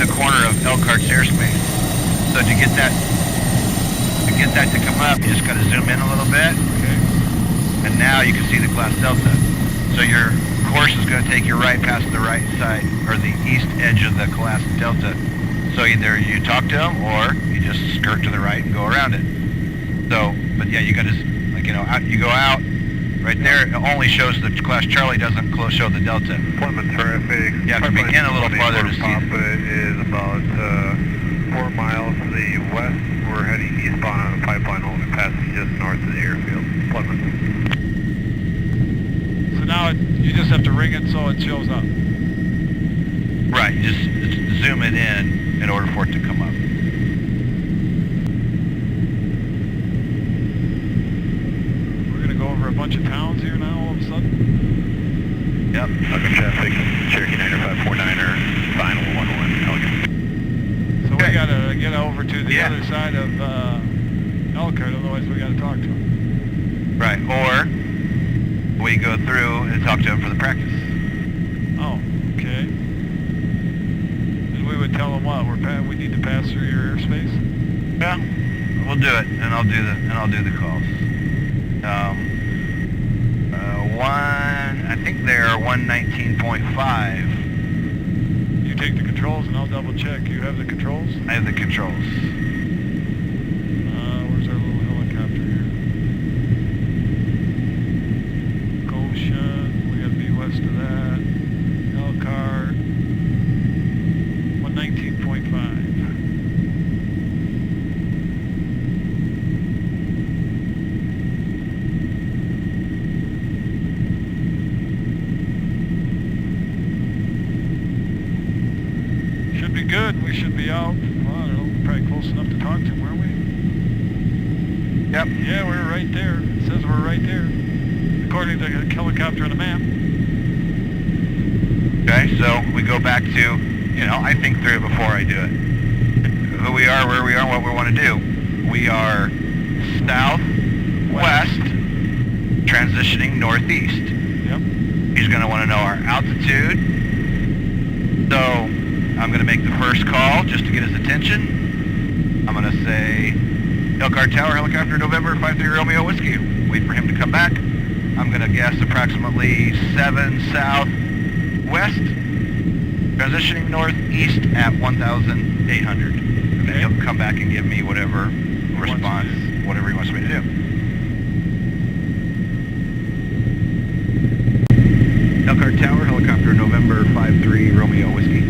the corner of Elkhart's airspace. So to get that to come up, you just got to zoom in a little bit. Okay. And now you can see the class Delta. So your course is going to take you right past the right side, or the east edge of the class Delta. So either you talk to them, or you just skirt to the right and go around it. So, but yeah, you got to, like, you know, you go out, right there, it only shows the class Charlie, doesn't show the Delta. Plymouth traffic. You have to be in a little farther to see it. Papa is about 4 miles to the west. We're heading eastbound on the pipeline, only passing just north of the airfield. Plymouth. So now you just have to ring it so it shows up. Right, you just zoom it in order for it to come up. We're going to go over a bunch of towns here now all of a sudden. Yep. Welcome traffic, Cherokee 9549er, final 11, Elgin. So we got to get over to the Yeah. other side of Elkhart, otherwise we got to talk to him. Right, or we go through and talk to him for the practice. Oh, okay. And we would tell him what? We need to pass through your airspace? Yeah, we'll do it, and I'll do the calls. I think they're 119.5. You take the controls and I'll double check. You have the controls? I have the controls. Where's our little helicopter here? Goshen, we gotta be west of that. Elkhart, 119.5. Should be good. We should be out. Well, I don't know, probably close enough to talk to him, weren't we? Yep. Yeah, we're right there. It says we're right there, according to the helicopter on the map. Okay, so we go back to, you know, I think through it before I do it. Who we are, where we are, what we want to do. We are southwest, transitioning northeast. Yep. He's going to want to know our altitude. So I'm going to make the first call just to get his attention. I'm going to say, Elkhart Tower, helicopter November 53 Romeo Whiskey. Wait for him to come back. I'm going to guess approximately 7 southwest, transitioning northeast at 1,800. And then he'll come back and give me whatever response, whatever he wants me to do. Elkhart Tower, helicopter November 53 Romeo Whiskey.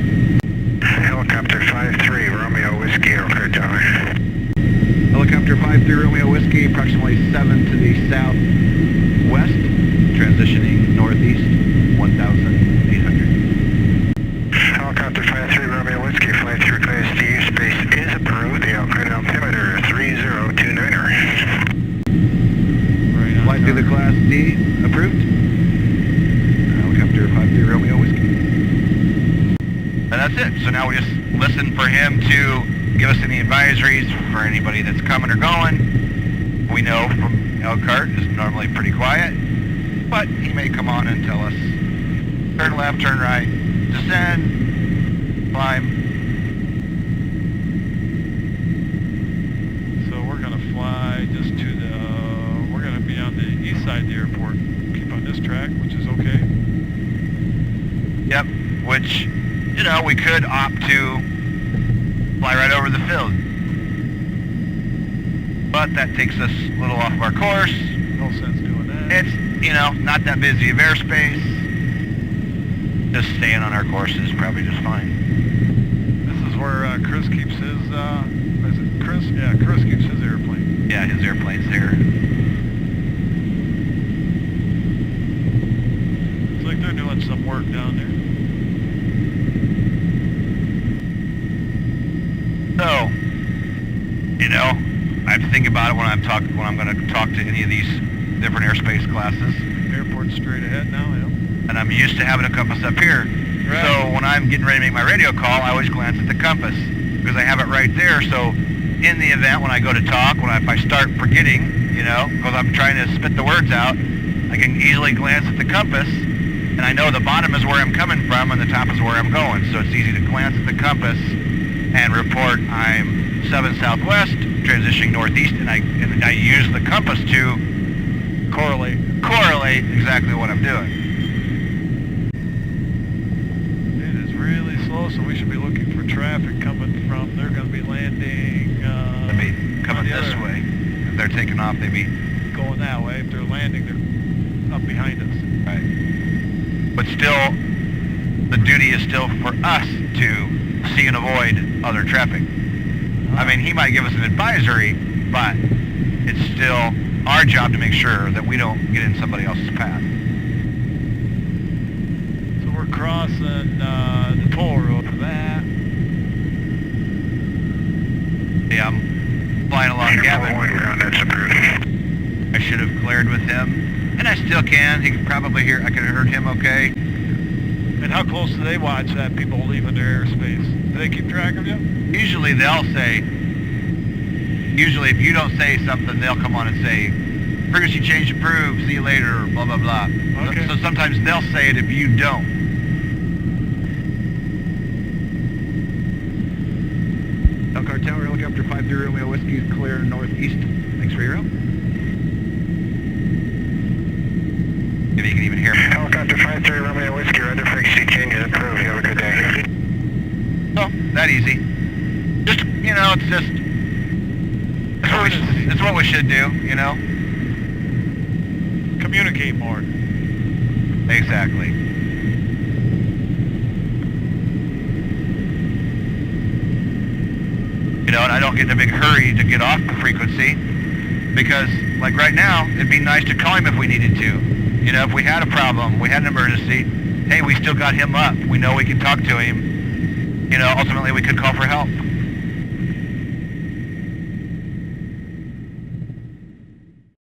Helicopter 53 Romeo Whiskey, Elkhart Tower. Helicopter 53 Romeo Whiskey, approximately 7 to the southwest, transitioning northeast, 1,800. Helicopter 53 Romeo Whiskey, flight through Class D airspace is approved. The Elkhart altimeter 3029er. Right on. Flight through the Class D, approved. Helicopter 53 Romeo Whiskey. And that's it. So now we just listen for him to give us any advisories for anybody that's coming or going. We know from Elkhart is normally pretty quiet, but he may come on and tell us, turn left, turn right, descend, climb. So we're going to fly just to the, we're going to be on the east side of the airport. Keep on this track, which is okay. Yep, which, you know, we could opt to fly right over the field. But that takes us a little off of our course. No sense doing that. It's, you know, not that busy of airspace. Just staying on our course is probably just fine. This is where Chris keeps his, is it Chris? Yeah, Chris keeps his airplane. Yeah, his airplane's there. It's like they're doing some work down there. So, you know, I have to think about it when I'm going to talk to any of these different airspace classes. Airport's straight ahead now, yeah. And I'm used to having a compass up here. Right. So when I'm getting ready to make my radio call, I always glance at the compass because I have it right there. So in the event when I go to talk, if I start forgetting, you know, because I'm trying to spit the words out, I can easily glance at the compass And I know the bottom is where I'm coming from and the top is where I'm going. So it's easy to glance at the compass and report I'm 7 southwest, transitioning northeast, and I use the compass to correlate exactly what I'm doing. It is really slow, so we should be looking for traffic coming from, they're going to be landing, They'll be coming this way. If they're taking off, they be going that way. If they're landing, they're up behind us. right. But still, the duty is still for us to see and avoid other traffic. I mean, he might give us an advisory, but it's still our job to make sure that we don't get in somebody else's path. So we're crossing the toll road for that. Yeah, I'm flying along Gavin. That's approved. I should have cleared with him, and I still can. He could probably hear. I could have heard him okay. And how close do they watch that, people leaving their airspace? Do they keep track of you? Usually they'll say. Usually, if you don't say something, they'll come on and say, "Frequency change approved. See you later." Or blah blah blah. Okay. So sometimes they'll say it if you don't. Elkhart Tower, helicopter 53 Romeo Whiskey is clear northeast. Thanks for your help. If you can even hear me. Helicopter 53 Romeo Whiskey, radar frequency change is approved. You have a good day. Oh, that easy. Just, you know, it's just... It's what we should do, you know? Communicate more. Exactly. You know, and I don't get in a big hurry to get off the frequency because, like right now, it'd be nice to call him if we needed to. You know, if we had a problem, we had an emergency, hey, we still got him up. We know we can talk to him. You know, ultimately we could call for help.